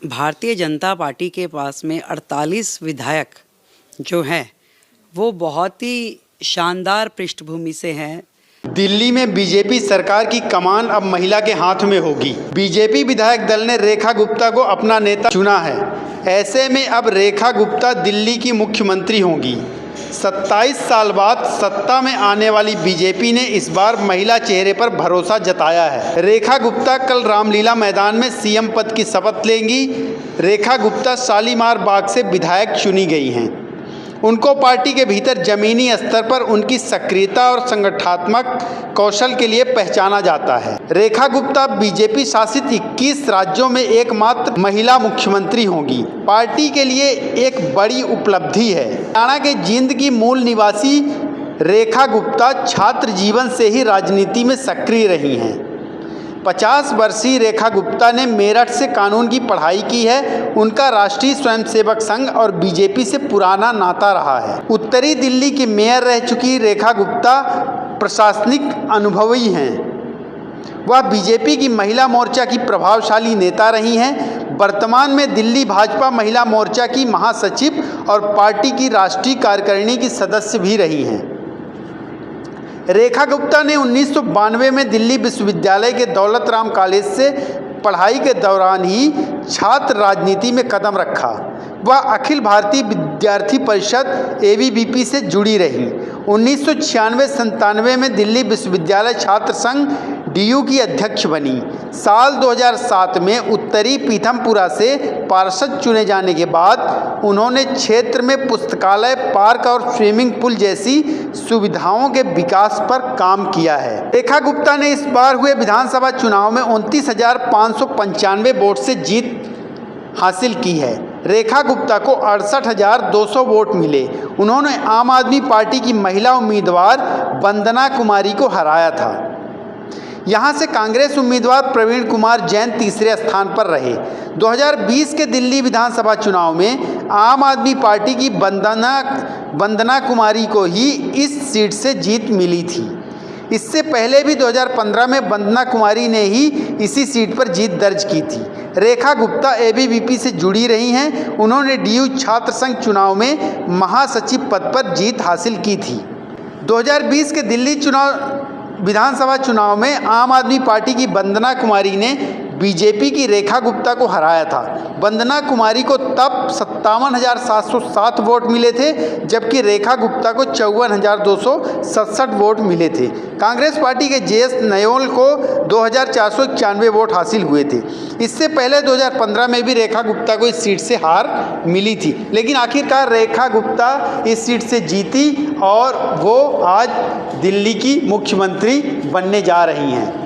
Bharatiya Janata party के पास में 48 विधायक जो हैं वो बहुत ही शानदार पृष्ठभूमि से हैं। दिल्ली में बीजेपी सरकार की कमान अब महिला के हाथ में होगी। बीजेपी विधायक दल ने रेखा गुप्ता को अपना नेता चुना है। ऐसे में अब रेखा गुप्ता दिल्ली की मुख्यमंत्री होंगी। 27 साल बाद सत्ता में आने वाली बीजेपी ने इस बार महिला चेहरे पर भरोसा जताया है। रेखा गुप्ता कल रामलीला मैदान में सीएम पद की शपथ लेंगी। रेखा गुप्ता शालीमार बाग से विधायक चुनी गई हैं। उनको पार्टी के भीतर जमीनी स्तर पर उनकी सक्रियता और संगठनात्मक कौशल के लिए पहचाना जाता है। रेखा गुप्ता बीजेपी शासित 21 राज्यों में एकमात्र महिला मुख्यमंत्री होंगी। पार्टी के लिए एक बड़ी उपलब्धि है। हरियाणा के जींद की मूल निवासी रेखा गुप्ता छात्र जीवन से ही राजनीति में सक्रिय रही हैं। 50 वर्षीय रेखा गुप्ता ने मेरठ से कानून की पढ़ाई की है। उनका राष्ट्रीय स्वयंसेवक संघ और बीजेपी से पुराना नाता रहा है। उत्तरी दिल्ली की मेयर रह चुकी रेखा गुप्ता प्रशासनिक अनुभवी हैं। वह बीजेपी की महिला मोर्चा की प्रभावशाली नेता रही हैं। वर्तमान में दिल्ली भाजपा महिला मोर्चा की महासचिव और पार्टी की राष्ट्रीय कार्यकारिणी की सदस्य भी रही हैं। रेखा गुप्ता ने 1992 में दिल्ली विश्वविद्यालय के दौलत राम कॉलेज से पढ़ाई के दौरान ही छात्र राजनीति में कदम रखा। वह अखिल भारतीय विद्यार्थी परिषद ABVP से जुड़ी रही। 1996-97 में दिल्ली विश्वविद्यालय छात्र संघ DU की अध्यक्ष बनी। साल 2007 में उत्तरी पीथमपुरा से पार्षद चुने जाने के बाद उन्होंने क्षेत्र में पुस्तकालय, पार्क और स्विमिंग पूल जैसी सुविधाओं के विकास पर काम किया है। रेखा गुप्ता ने इस बार हुए विधानसभा चुनाव में 29,595 वोट से जीत हासिल की है। रेखा गुप्ता को 68,200 वोट मिले। उन्होंने आम आदमी पार्टी की महिला उम्मीदवार वंदना कुमारी को हराया था। यहां से कांग्रेस उम्मीदवार प्रवीण कुमार जैन तीसरे स्थान पर रहे। 2020 के दिल्ली विधानसभा चुनाव में आम आदमी पार्टी की वंदना कुमारी को ही इस सीट से जीत मिली थी। इससे पहले भी 2015 में वंदना कुमारी ने ही इसी सीट पर जीत दर्ज की थी। रेखा गुप्ता ABVP से जुड़ी रही हैं। उन्होंने DU छात्र संघ चुनाव में महासचिव पद पर जीत हासिल की थी। 2020 के दिल्ली विधानसभा चुनाव में आम आदमी पार्टी की वंदना कुमारी ने बीजेपी की रेखा गुप्ता को हराया था। वंदना कुमारी को तब 57,707 वोट मिले थे, जबकि रेखा गुप्ता को 54,267 वोट मिले थे। कांग्रेस पार्टी के JS नयोल को 2,491 वोट हासिल हुए थे। इससे पहले 2015 में भी रेखा गुप्ता को इस सीट से हार मिली थी, लेकिन आखिरकार रेखा गुप्ता इस सीट से जीती और वो आज दिल्ली की मुख्यमंत्री बनने जा रही हैं।